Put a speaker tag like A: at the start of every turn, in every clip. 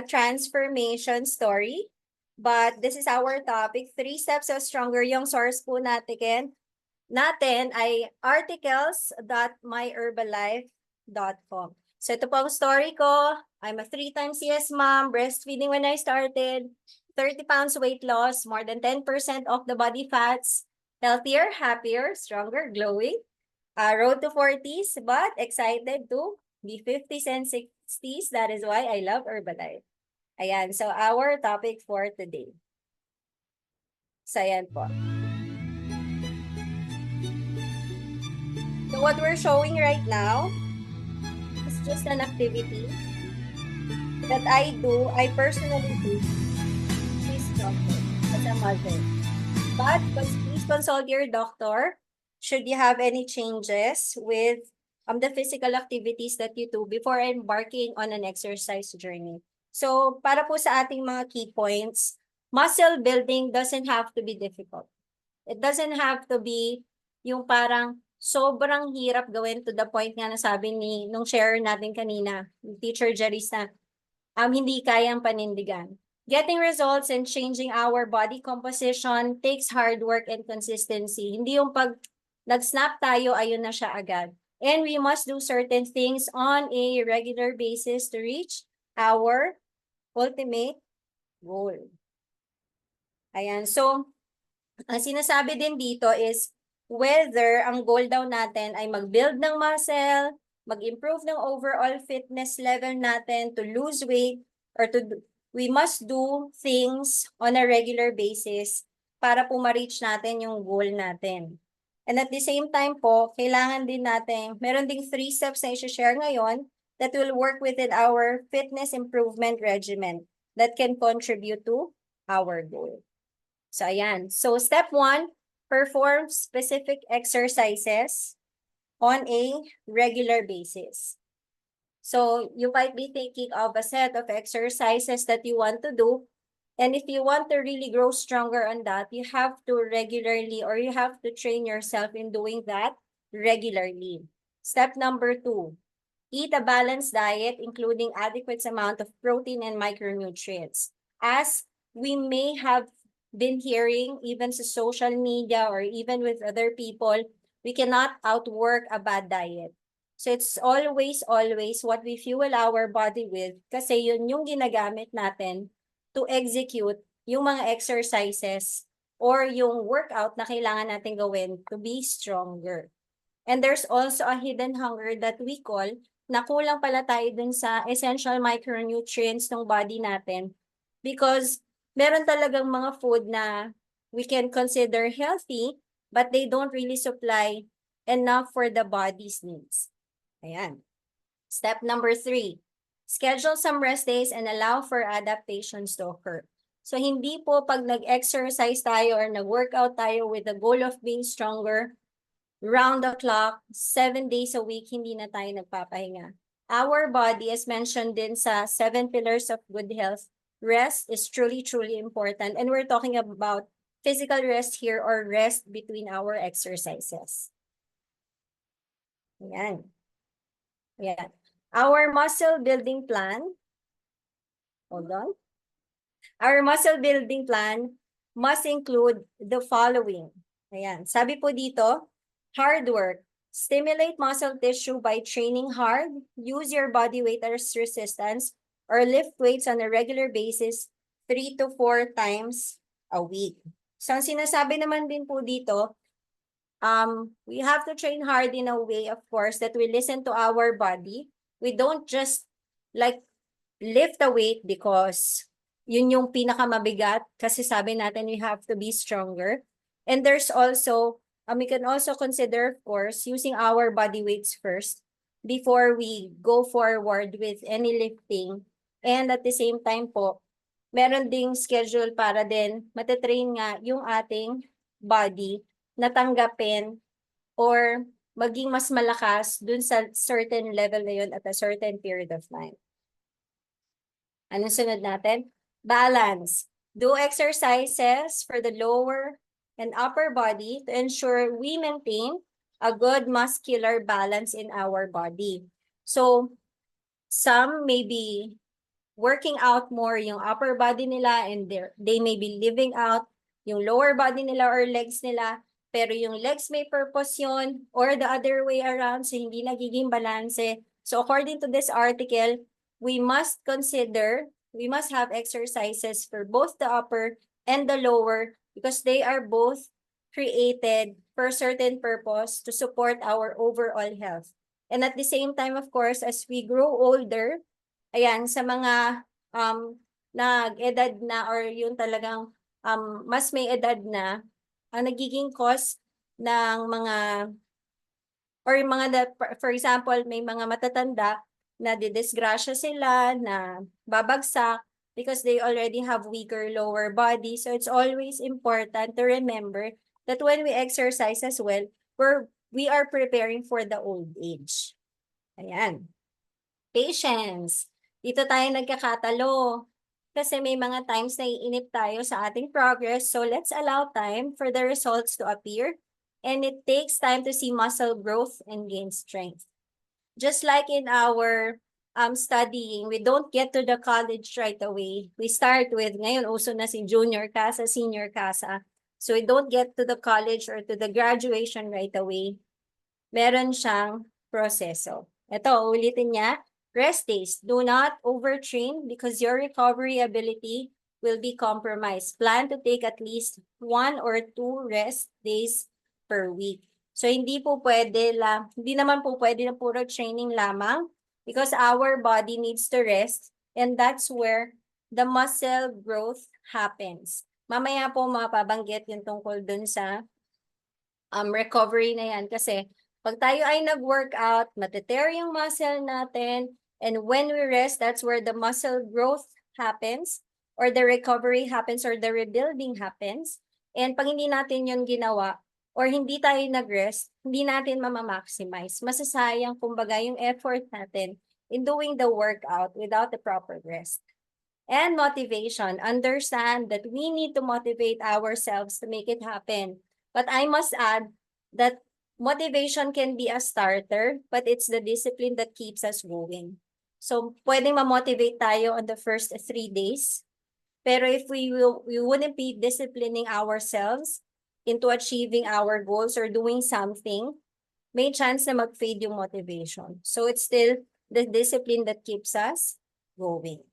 A: transformation story. But this is our topic, 3 steps of stronger. Yung source po natin ay articles.myherbalife.com. So ito po ang story ko. I'm a 3 times yes mom, breastfeeding when I started, 30 pounds weight loss, more than 10% of the body fats, healthier, happier, stronger, glowing, road to 40s, but excited to be 50s and 60s. That is why I love Herbalife. Ayan, so our topic for today. So ayan po. So what we're showing right now is just an activity that I personally do. Please doctor, as a mother. But please consult your doctor should you have any changes with the physical activities that you do before embarking on an exercise journey. So para po sa ating mga key points, muscle building doesn't have to be difficult. It doesn't have to be yung parang sobrang hirap gawin to the point nga na sabi nung share natin kanina, Teacher Jeris na hindi kayang panindigan. Getting results and changing our body composition takes hard work and consistency. Hindi yung pag nag-snap tayo, ayun na siya agad. And we must do certain things on a regular basis to reach our ultimate goal. Ayan, so ang sinasabi din dito is whether ang goal daw natin ay mag-build ng muscle, mag-improve ng overall fitness level natin, to lose weight, or we must do things on a regular basis para po ma-reach natin yung goal natin. And at the same time po, kailangan din natin, meron ding 3 steps na i-share ngayon that will work within our fitness improvement regimen that can contribute to our goal. So ayan. So step 1, perform specific exercises on a regular basis. So you might be thinking of a set of exercises that you want to do. And if you want to really grow stronger on that, you have to regularly, or you have to train yourself in doing that regularly. Step number 2, eat a balanced diet, including adequate amount of protein and micronutrients. As we may have been hearing, even sa social media or even with other people, we cannot outwork a bad diet. So it's always what we fuel our body with, kasi yun yung ginagamit natin to execute yung mga exercises or yung workout na kailangan natin gawin to be stronger. And there's also a hidden hunger that we call na kulang pala tayo dun sa essential micronutrients ng body natin, because meron talagang mga food na we can consider healthy but they don't really supply enough for the body's needs. Ayan. Step number 3, schedule some rest days and allow for adaptations to occur. So hindi po pag nag-exercise tayo or nag-workout tayo with the goal of being stronger, round the clock, 7 days a week, hindi na tayo nagpapahinga. Our body, as mentioned din sa 7 pillars of good health, rest is truly important. And we're talking about physical rest here, or rest between our exercises. Ayan. Ayan. Our muscle building plan, hold on. Our muscle building plan must include the following. Ayan. Sabi po dito, hard work. Stimulate muscle tissue by training hard. Use your body weight as resistance or lift weights on a regular basis 3 to 4 times a week. So ang sinasabi naman din po dito, we have to train hard in a way, of course, that we listen to our body. We don't just like lift a weight because yun yung pinakamabigat, kasi sabi natin we have to be stronger. And there's also, we can also consider, of course, using our body weights first before we go forward with any lifting. And at the same time po, meron ding schedule para din matatrain nga yung ating body na tanggapin or maging mas malakas dun sa certain level na yun at a certain period of time. Anong sunod natin? Balance. Do exercises for the lower and upper body to ensure we maintain a good muscular balance in our body. So, some may be working out more yung upper body nila and they may be leaving out yung lower body nila or legs nila, pero yung legs may purpose yun or the other way around, so hindi nagiging balanse. So according to this article, we must have exercises for both the upper and the lower because they are both created for a certain purpose to support our overall health. And at the same time, of course, as we grow older, ayan, sa mga nag-edad na or yung talagang mas may edad na, ang nagiging cause ng mga or mga for example, may mga matatanda na didisgrasya sila, na babagsak because they already have weaker lower body. So it's always important to remember that when we exercise as well, we are preparing for the old age. Ayan. Patience. Dito tayo nagkakatalo. Kasi may mga times na iinip tayo sa ating progress. So let's allow time for the results to appear. And it takes time to see muscle growth and gain strength. Just like in our studying, we don't get to the college right away. We start with, ngayon uso na si junior CASA, senior CASA. So we don't get to the college or to the graduation right away. Meron siyang proseso. Ito, ulitin niya. Rest days. Do not overtrain because your recovery ability will be compromised. Plan to take at least 1 or 2 rest days per week. So hindi naman po pwede na puro training lamang because our body needs to rest and that's where the muscle growth happens. Mamaya po mapabanggit yung tungkol dun sa recovery na yan kasi pag tayo ay nag-workout, matetear yung muscle natin, and when we rest, that's where the muscle growth happens, or the recovery happens, or the rebuilding happens. And pag hindi natin yun ginawa, or hindi tayo nag-rest, hindi natin mamamaximize. Masasayang, kumbaga, yung effort natin in doing the workout without the proper rest. And motivation. Understand that we need to motivate ourselves to make it happen. But I must add that motivation can be a starter, but it's the discipline that keeps us going. So, pwedeng ma-motivate tayo on the first 3 days. Pero if we wouldn't be disciplining ourselves into achieving our goals or doing something, may chance na mag-fade yung motivation. So, it's still the discipline that keeps us going.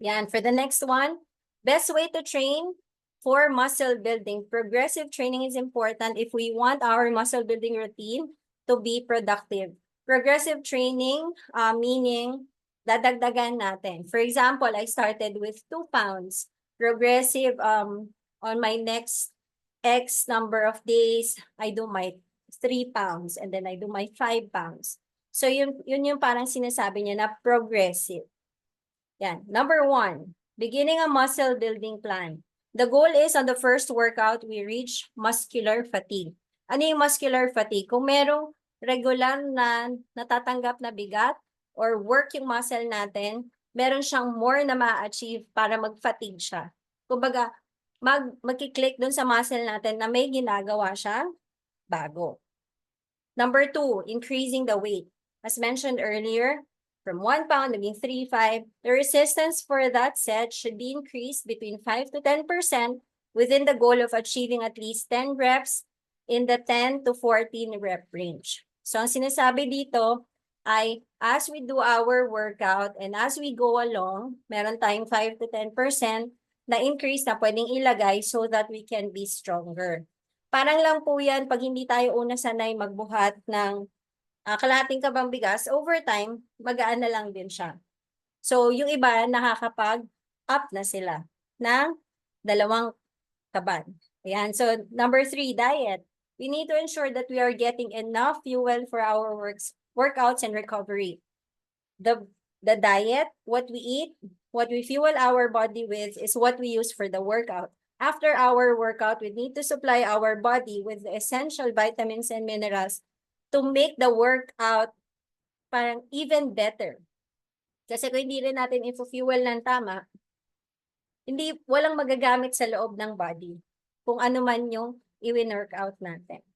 A: Yan, for the next one, best way to train for muscle building. Progressive training is important if we want our muscle building routine to be productive. Progressive training, meaning dadagdagan natin. For example, I started with 2 pounds. Progressive, on my next X number of days, I do my 3 pounds and then I do my 5 pounds. So yun yung parang sinasabi niya na progressive. Yan. Number 1, beginning a muscle building plan. The goal is on the first workout, we reach muscular fatigue. Ano yung muscular fatigue? Kung merong regular na natatanggap na bigat or work yung muscle natin, meron siyang more na ma-achieve para mag-fatigue siya. Kumbaga, mag-click dun sa muscle natin na may ginagawa siya bago. Number 2, increasing the weight. As mentioned earlier, from 1 pound naging 3, 5, the resistance for that set should be increased between 5 to 10% within the goal of achieving at least 10 reps in the 10 to 14 rep range. So ang sinasabi dito ay as we do our workout and as we go along, meron tayong 5 to 10% na increase na pwedeng ilagay so that we can be stronger. Parang lang po yan pag hindi tayo una sanay magbuhat ng kalahating kabang bigas, over time, magaan na lang din siya. So, yung iba, nakakapag-up na sila ng 2 kaban. Ayan. So, number 3, diet. We need to ensure that we are getting enough fuel for our workouts and recovery. The diet, what we eat, what we fuel our body with is what we use for the workout. After our workout, we need to supply our body with the essential vitamins and minerals to make the workout parang even better. Kasi kung hindi rin natin i-fuel ng tama, walang magagamit sa loob ng body kung ano man yung i-workout natin.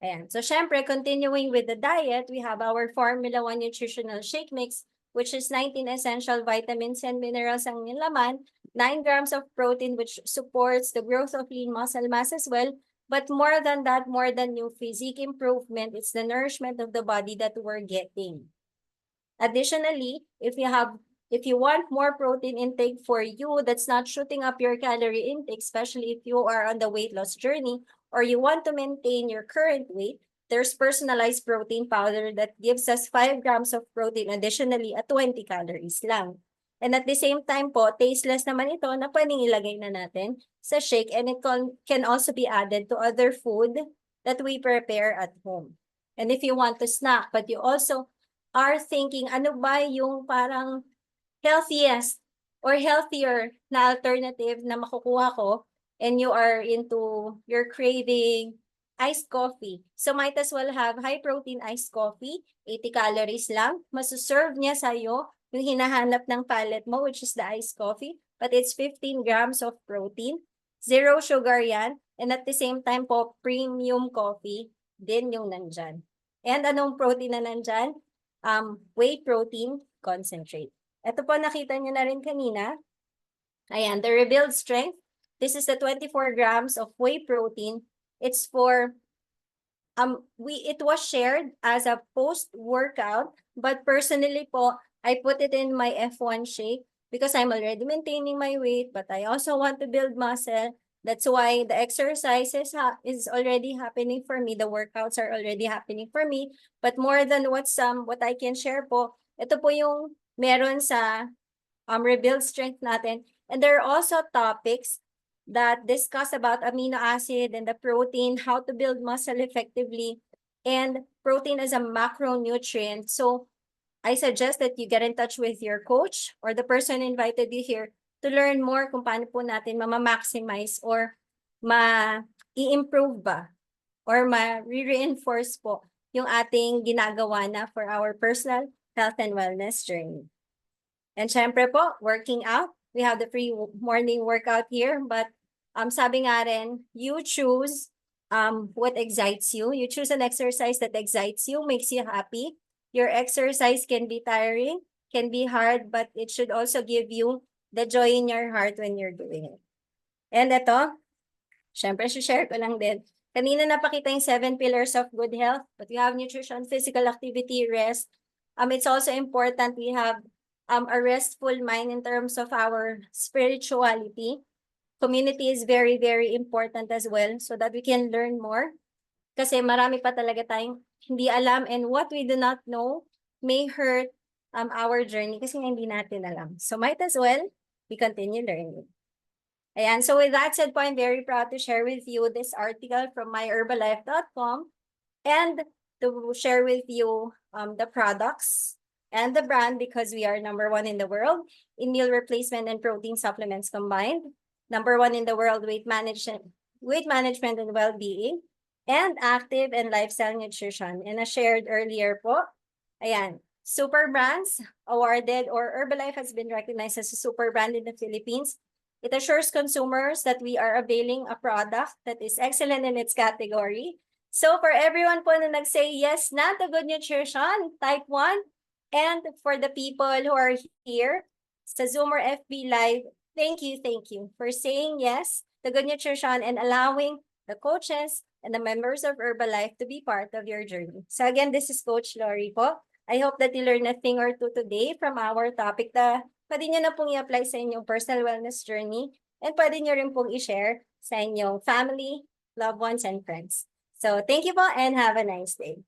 A: Ayan. So, syempre, continuing with the diet, we have our Formula 1 nutritional shake mix which is 19 essential vitamins and minerals ang nilaman, 9 grams of protein, which supports the growth of lean muscle mass as well. But more than that, more than new physique improvement, it's the nourishment of the body that we're getting. Additionally, if you want more protein intake for you that's not shooting up your calorie intake, especially if you are on the weight loss journey or you want to maintain your current weight, there's personalized protein powder that gives us 5 grams of protein additionally at 20 calories lang. And at the same time po, tasteless naman ito na pwedeng ilagay na natin sa shake, and it can also be added to other food that we prepare at home. And if you want to snack, but you also are thinking, ano ba yung parang healthiest or healthier na alternative na makukuha ko, and you are you're craving iced coffee. So might as well have high protein iced coffee, 80 calories lang. Masuserve niya sa'yo yung hinahanap ng palate mo, which is the iced coffee, but it's 15 grams of protein. Zero sugar yan. And at the same time po, premium coffee din yung nandyan. And anong protein na nandyan? Whey protein concentrate. Ito po nakita niyo na rin kanina. Ayan, the Rebuild Strength. This is the 24 grams of whey protein. It's for, it was shared as a post-workout, but personally po, I put it in my F1 shake because I'm already maintaining my weight, but I also want to build muscle. That's why the exercises is already happening for me. The workouts are already happening for me. But more than what I can share po, ito po yung meron sa Rebuild Strength natin. And there are also topics that discuss about amino acid and the protein, how to build muscle effectively, and protein as a macronutrient. So I suggest that you get in touch with your coach or the person invited you here to learn more kung paano po natin ma-maximize or ma-i-improve ba or ma-reinforce po yung ating ginagawa na for our personal health and wellness journey. And syempre po, working out. We have the free morning workout here, but sabi nga rin, you choose what excites you. You choose an exercise that excites you, makes you happy. Your exercise can be tiring, can be hard, but it should also give you the joy in your heart when you're doing it. And ito, syempre, share ko lang din. Kanina napakita yung 7 pillars of good health, but we have nutrition, physical activity, rest. It's also important we have a restful mind in terms of our spirituality. Community is very, very important as well so that we can learn more. Kasi marami pa talaga tayong hindi alam, and what we do not know may hurt our journey kasi hindi natin alam. So might as well, we continue learning. Ayan, so with that said po, I'm very proud to share with you this article from myherbalife.com and to share with you the products and the brand, because we are #1 in the world in meal replacement and protein supplements combined. #1 in the world weight management and well-being, and active and lifestyle nutrition. And as shared earlier po, ayan, super brands awarded, or Herbalife has been recognized as a super brand in the Philippines. It assures consumers that we are availing a product that is excellent in its category. So for everyone po na nag-say yes na to good nutrition, type 1. And for the people who are here sa Zoom or FB Live, thank you for saying yes to good nutrition and allowing the coaches and the members of Herbalife to be part of your journey. So again, this is Coach Lori po. I hope that you learned a thing or two today from our topic na pwede nyo na pong i-apply sa inyong personal wellness journey, and pwede nyo rin pong i-share sa inyong family, loved ones, and friends. So thank you po and have a nice day.